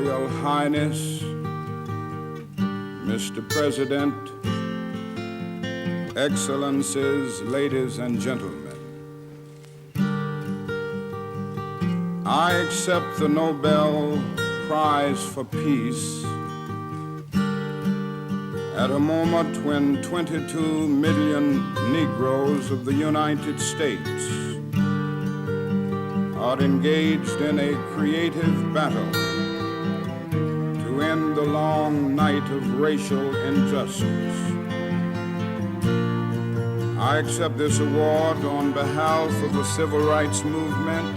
Royal Highness, Mr. President, Excellencies, ladies and gentlemen, I accept the Nobel Prize for Peace at a moment when 22 million Negroes of the United States are engaged in a creative battle to end the long night of racial injustice. I accept this award on behalf of the civil rights movement,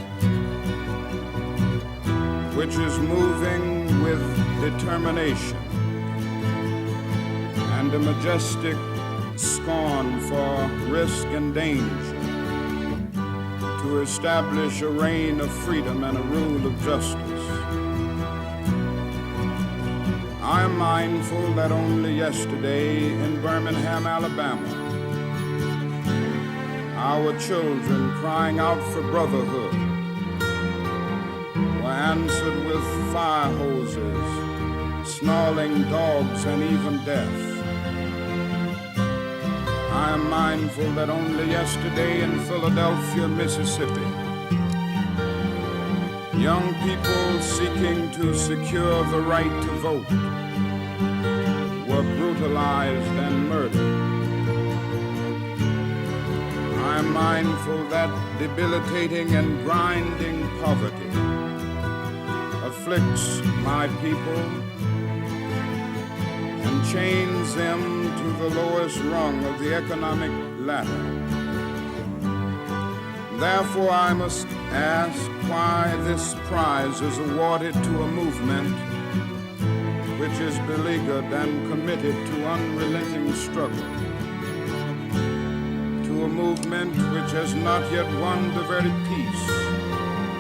which is moving with determination and a majestic scorn for risk and danger to establish a reign of freedom and a rule of justice. I am mindful that only yesterday in Birmingham, Alabama, our children crying out for brotherhood were answered with fire hoses, snarling dogs, and even death. I am mindful that only yesterday in Philadelphia, Mississippi, young people seeking to secure the right to vote were brutalized and murdered. I am mindful that debilitating and grinding poverty afflicts my people and chains them to the lowest rung of the economic ladder. Therefore, I must ask why this prize is awarded to a movement which is beleaguered and committed to unrelenting struggle, to a movement which has not yet won the very peace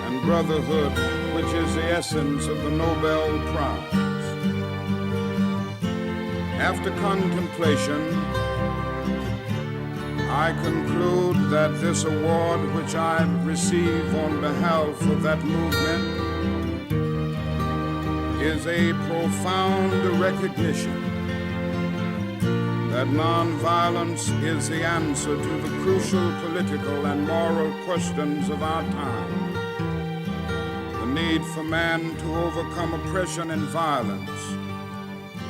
and brotherhood which is the essence of the Nobel Prize. After contemplation, I conclude that this award which I receive on behalf of that movement is a profound recognition that nonviolence is the answer to the crucial political and moral questions of our time. The need for man to overcome oppression and violence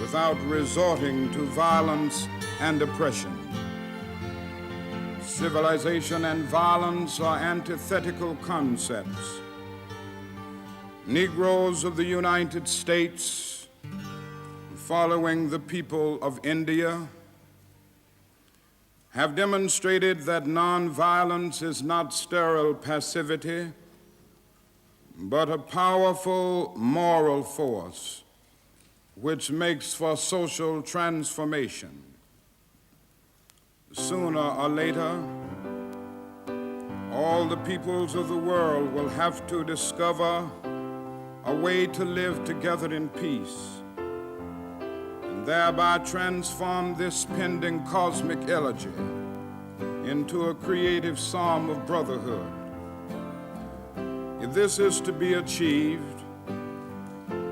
without resorting to violence and oppression. Civilization and violence are antithetical concepts. Negroes of the United States, following the people of India, have demonstrated that nonviolence is not sterile passivity, but a powerful moral force which makes for social transformation. Sooner or later, all the peoples of the world will have to discover a way to live together in peace and thereby transform this pending cosmic elegy into a creative psalm of brotherhood. If this is to be achieved,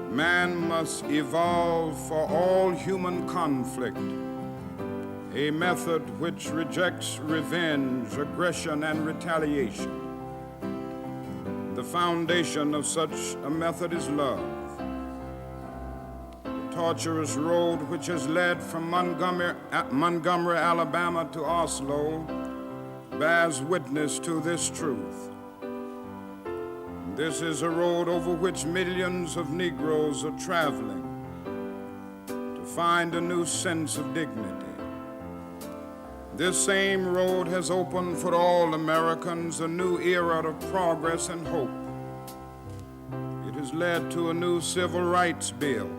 man must evolve for all human conflict a method which rejects revenge, aggression, and retaliation. The foundation of such a method is love. The tortuous road which has led from Montgomery, Alabama to Oslo bears witness to this truth. This is a road over which millions of Negroes are traveling to find a new sense of dignity. This same road has opened for all Americans a new era of progress and hope. It has led to a new civil rights bill,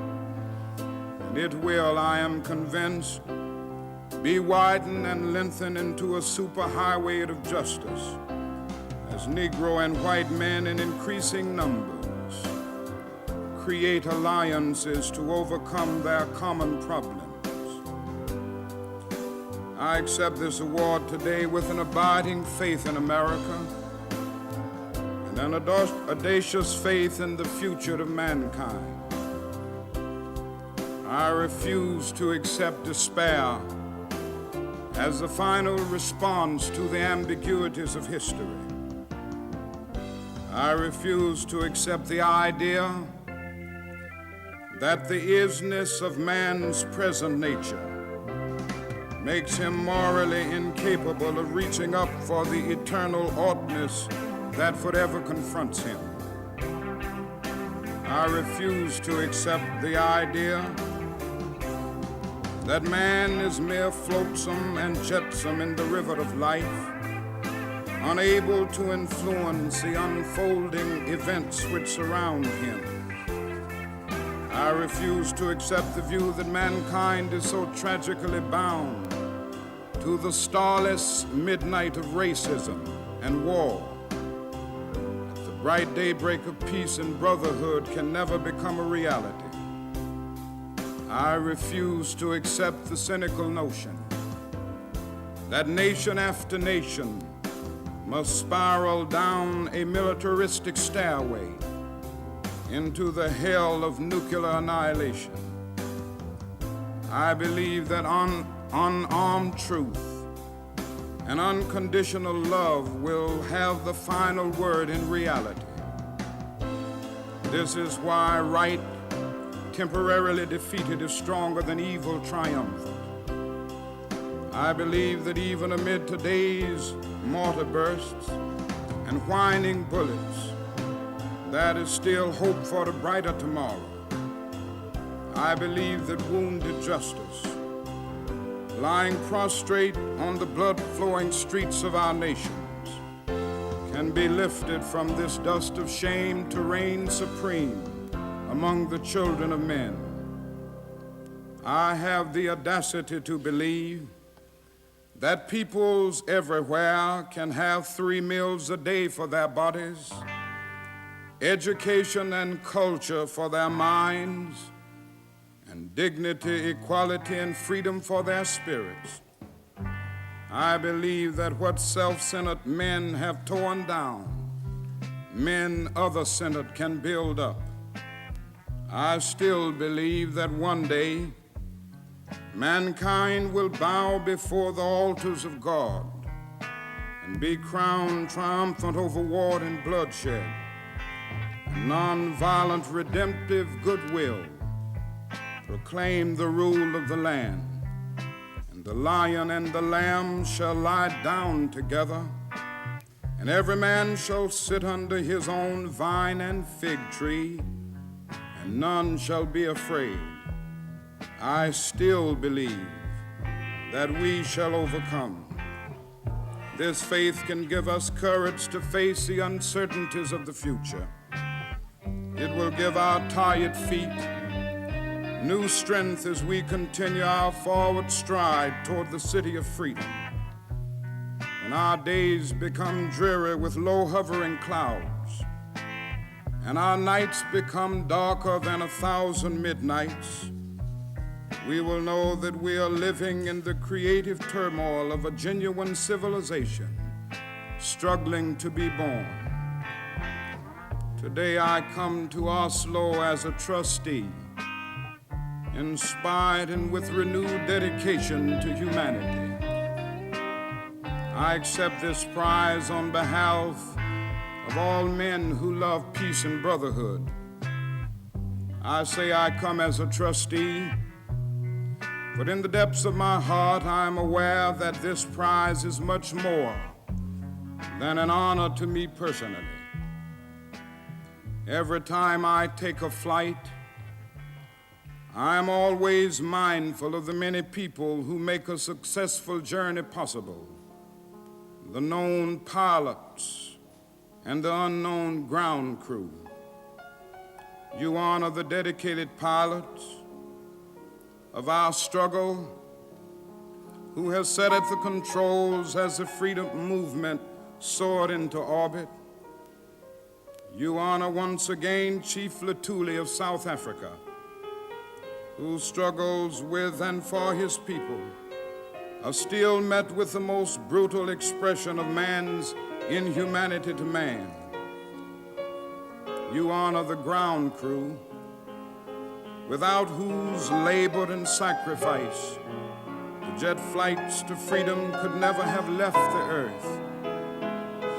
and it will, I am convinced, be widened and lengthened into a superhighway of justice as Negro and white men in increasing numbers create alliances to overcome their common problems. I accept this award today with an abiding faith in America and an audacious faith in the future of mankind. I refuse to accept despair as the final response to the ambiguities of history. I refuse to accept the idea that the isness of man's present nature makes him morally incapable of reaching up for the eternal oughtness that forever confronts him. I refuse to accept the idea that man is mere flotsam and jetsam in the river of life, unable to influence the unfolding events which surround him. I refuse to accept the view that mankind is so tragically bound to the starless midnight of racism and war. The bright daybreak of peace and brotherhood can never become a reality. I refuse to accept the cynical notion that nation after nation must spiral down a militaristic stairway into the hell of nuclear annihilation. I believe that unarmed truth and unconditional love will have the final word in reality. This is why right, temporarily defeated, is stronger than evil triumphant. I believe that even amid today's mortar bursts and whining bullets, there is still hope for a brighter tomorrow. I believe that wounded justice, lying prostrate on the blood-flowing streets of our nations, can be lifted from this dust of shame to reign supreme among the children of men. I have the audacity to believe that peoples everywhere can have 3 meals a day for their bodies, education and culture for their minds, and dignity, equality, and freedom for their spirits. I believe that what self-centered men have torn down, men other-centered can build up. I still believe that one day mankind will bow before the altars of God and be crowned triumphant over war and bloodshed, and nonviolent redemptive goodwill proclaim the rule of the land, and the lion and the lamb shall lie down together, and every man shall sit under his own vine and fig tree, and none shall be afraid. I still believe that we shall overcome. This faith can give us courage to face the uncertainties of the future. It will give our tired feet new strength as we continue our forward stride toward the city of freedom. When our days become dreary with low hovering clouds, and our nights become darker than 1,000 midnights, we will know that we are living in the creative turmoil of a genuine civilization struggling to be born. Today I come to Oslo as a trustee, inspired and with renewed dedication to humanity. I accept this prize on behalf of all men who love peace and brotherhood. I say I come as a trustee, but in the depths of my heart I am aware that this prize is much more than an honor to me personally. Every time I take a flight, I am always mindful of the many people who make a successful journey possible, the known pilots and the unknown ground crew. You honor the dedicated pilots of our struggle who has set at the controls as the freedom movement soared into orbit. You honor once again Chief Lutuli of South Africa, who struggles with and for his people are still met with the most brutal expression of man's inhumanity to man. you honor the ground crew, without whose labor and sacrifice the jet flights to freedom could never have left the earth.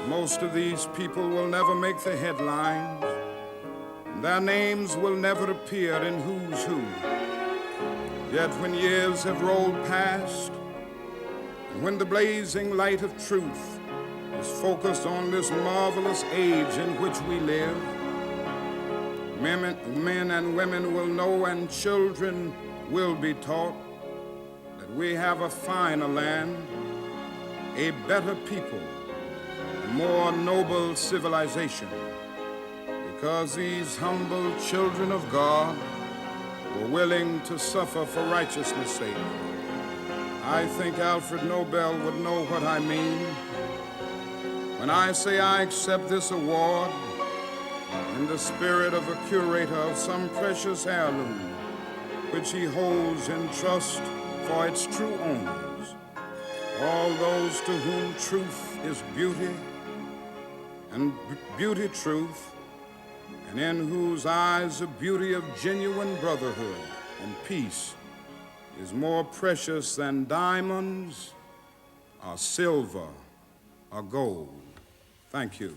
Most of these people will never make the headlines, and their names will never appear in Who's Who. Yet when years have rolled past, and when the blazing light of truth is focused on this marvelous age in which we live, men and women will know, and children will be taught, that we have a finer land, a better people, a more noble civilization, because these humble children of God were willing to suffer for righteousness' sake. I think Alfred Nobel would know what I mean when I say I accept this award in the spirit of a curator of some precious heirloom which he holds in trust for its true owners, all those to whom truth is beauty and beauty truth, and in whose eyes the beauty of genuine brotherhood and peace is more precious than diamonds or silver or gold. Thank you.